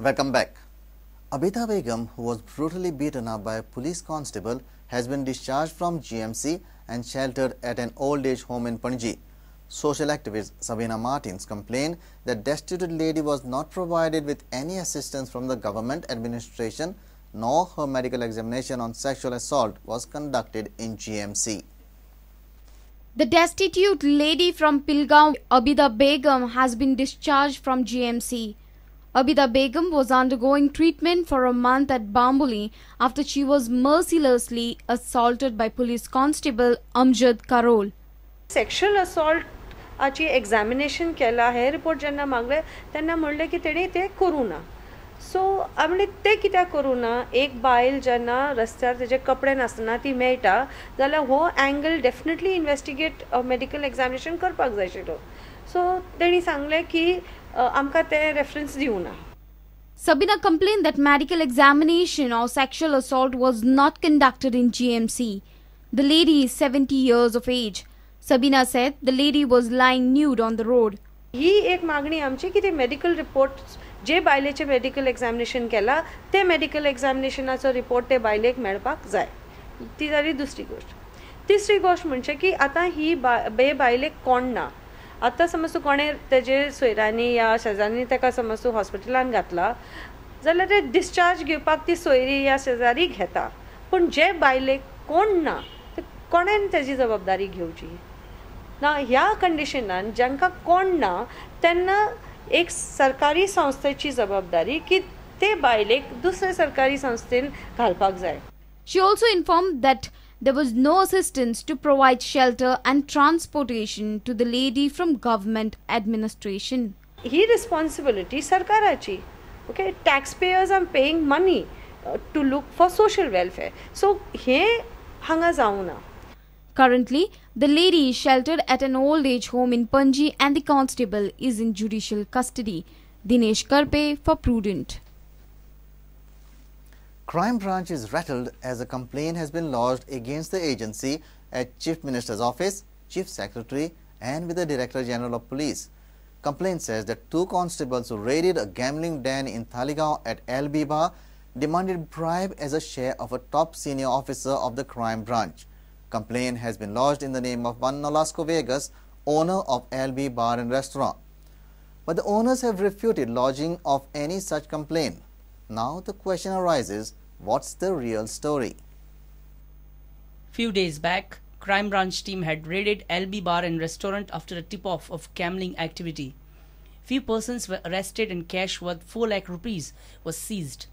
Welcome back. Abidha Begum, who was brutally beaten up by a police constable, has been discharged from GMC and sheltered at an old age home in Panaji. Social activist Sabina Martins complained that destitute lady was not provided with any assistance from the government administration, nor her medical examination on sexual assault was conducted in GMC. The destitute lady from Pilgaon, Abidha Begum, has been discharged from GMC. Abidha Begum was undergoing treatment for a month at Bambuli after she was mercilessly assaulted by police constable Amjad Karol. Sexual assault Aachi examination केला है report जेन्ना मागले तेन्ना म्हणले की तेणी ते करू ना. सो आमले ते कित्याक करू ना एक बायल जेन्ना रस्त्यार तेजे कपडे नासतना ती मेळटा जाल्यार हो angle definitely investigate medical examination करपाक जाय आशिल्लो. सो तेणी सांगले की आमकां ते रेफरन्स दिवं ना. Sabina complained that medical examination or sexual assault was not conducted in GMC. The lady is 70 years of age. Sabina said the lady was lying nude on the road. ही एक मागणी आमची की ते मेडिकल रिपोर्ट जे बायलेचे medical examination केला ते medical एक्झामिनेशनाचो report ते बायलेक मेळपाक जाय. ती जाली दुसरी गोष्ट. तिसरी गोष्ट म्हणजे की आतां ही बायलेक कोण ना. आतां समज तूं कोणें तेजे सोयऱ्यांनी या शेजाऱ्यांनी ताका समज तूं हॉस्पिटलान घातला जाल्यार ते डिस्चार्ज घेवपाक ती सोयरी या शेजारी घेता. पूण जे बायलेक कोण ना ते कोणेन तेजी जबाबदारी घेवची ना. ह्या कंडिशनान जांकां कोण ना तेन्ना एक सरकारी संस्थेची जबाबदारी की ते बायलेक दुसरे सरकारी संस्थेन घालपाक जाय. She also informed that there was no assistance to provide shelter and transportation to the lady from government administration. He responsibility sarkarachi. Okay, taxpayers are paying money to look for social welfare. So he hanga zauna. Currently, the lady is sheltered at an old age home in Panaji and the constable is in judicial custody. Dinesh Karpe for Prudent. Crime branch is rattled as a complaint has been lodged against the agency at Chief Minister's Office, Chief Secretary and with the Director General of Police. Complaint says that two constables who raided a gambling den in Talegaon at Abidha demanded bribe as a share of a top senior officer of the crime branch. Complaint has been lodged in the name of one Nolasco Vegas, owner of Abidha Bar and Restaurant. But the owners have refuted lodging of any such complaint. Now the question arises, what's the real story? Few days back, crime branch team had raided Abidha Bar and Restaurant after a tip-off of gambling activity. Few persons were arrested and cash worth 4 lakh rupees was seized.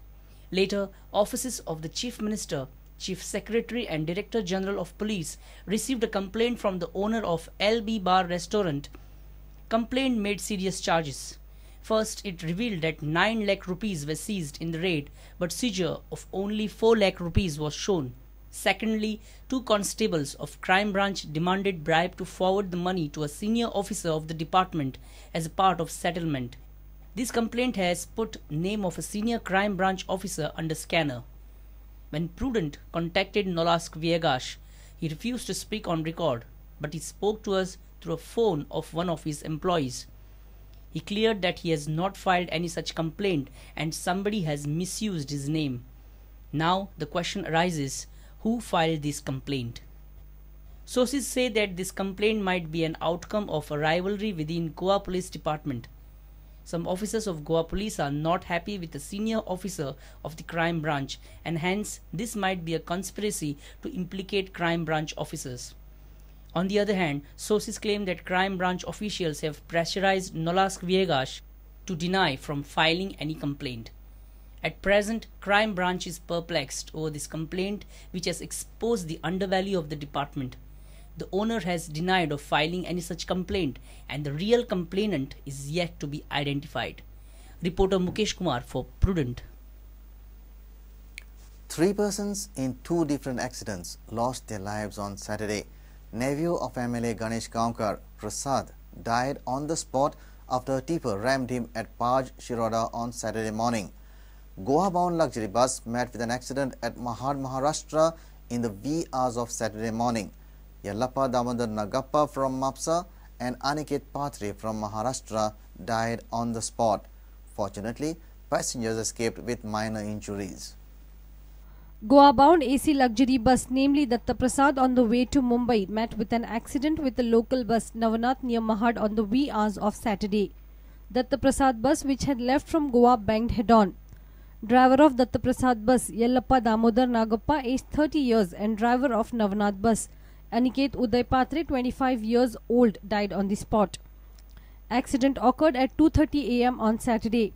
Later, offices of the Chief Minister, Chief Secretary and Director General of Police received a complaint from the owner of Abidha Bar Restaurant. Complaint made serious charges. First, it revealed that 9 lakh rupees were seized in the raid, but seizure of only 4 lakh rupees was shown. Secondly, two constables of crime branch demanded bribe to forward the money to a senior officer of the department as a part of settlement. This complaint has put name of a senior crime branch officer under scanner. When Prudent contacted Nolasco Vegas, he refused to speak on record, but he spoke to us through a phone of one of his employees. He cleared that he has not filed any such complaint and somebody has misused his name. Now the question arises, who filed this complaint? Sources say that this complaint might be an outcome of a rivalry within Goa Police Department. Some officers of Goa Police are not happy with the senior officer of the crime branch and hence this might be a conspiracy to implicate crime branch officers. On the other hand, sources claim that crime branch officials have pressurized Nolasco Vegas to deny from filing any complaint. At present, crime branch is perplexed over this complaint which has exposed the undervalue of the department. The owner has denied of filing any such complaint and the real complainant is yet to be identified. Reporter Mukesh Kumar for Prudent. 3 persons in 2 different accidents lost their lives on Saturday. Nephew of MLA Ganesh Gaonkar, Prasad, died on the spot after a tipper rammed him at Paj, Shiroda on Saturday morning. Goa-bound luxury bus met with an accident at Mahad, Maharashtra in the wee hours of Saturday morning. Yallappa Damodar Nagappa from Mapsa and Aniket Patre from Maharashtra died on the spot. Fortunately, Passengers escaped with minor injuries. Goa-bound AC luxury bus, namely Datta Prasad, on the way to Mumbai, met with an accident with the local bus Navanath near Mahad on the wee hours of Saturday. Datta Prasad bus, which had left from Goa, banged head-on. Driver of Datta Prasad bus, Yellappa Damodar Nagappa, aged 30 years, and driver of Navanath bus, Aniket Uday Patre, 25 years old, died on the spot. Accident occurred at 2:30 a.m. on Saturday.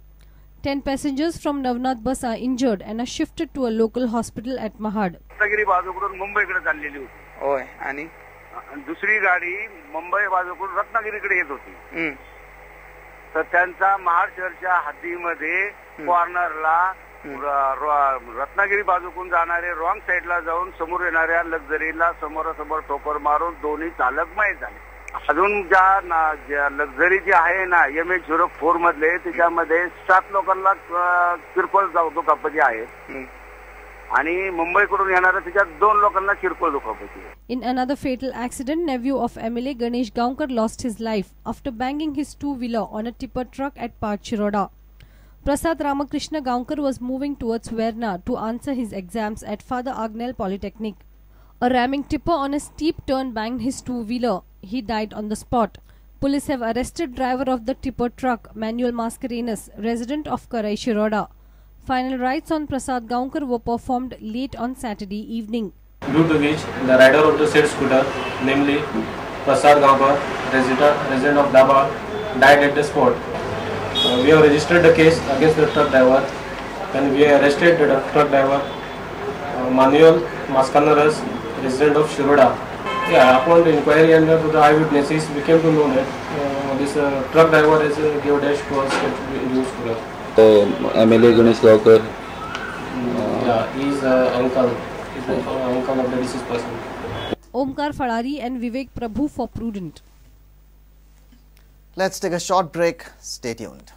10 passengers from Navanath bus are injured and are shifted to a local hospital at Mahad. Ratnagiri बाजूकडून मुंबईकडे चाललेली होती. होय. आणि दुसरी गाडी मुंबई बाजूकडून रत्नागिरीकडे येत होती. तर त्यांचा महाड शहरच्या हद्दीमध्ये कॉर्नरला रत्नागिरी बाजूकडून जाणारे रॉंग साइडला जाऊन समोर येणाऱ्या लक्झरीला समोरासमोर ठोकर मारून दोन्ही चालक मयत झाले. अजून ज्या लक्झरी जी आहे ना MH04 मधले त्याच्यामध्ये 7 लोकांना किरकोळ दुखापती आहेत आणि मुंबईकडून येणाऱ्या त्याच्यात 2 लोकांना किरकोळ दुखापती आहे. In another fatal accident, nephew of MLA Ganesh Gaonkar lost his life after banging his two-wheeler on a tipper truck at Pachiroda. Prasad Ramakrishna Gaonkar was moving towards Verna to answer his exams at Father Agnel Polytechnic. A ramming tipper on a steep turn banged his two-wheeler. He died on the spot. Police have arrested driver of the tipper truck, Manuel Mascarenhas, resident of Karai Shiroda. Final rites on Prasad Gaonkar were performed late on Saturday evening. Due to which the rider of the said scooter, namely Prasad Gaonkar, resident of Daba, died at the spot. We have registered the case against the truck driver and we have arrested the truck driver, Manuel Mascarenhas, resident of Shiroda. Upon the inquiry and the eyewitnesses, we came to know that this truck driver is gave dash to us to scooter. MLA Ganesh Gaonkar. He is uncle. He is uncle of the deceased person. Omkar Falari and Vivek Prabhu for Prudent. Let's take a short break. Stay tuned.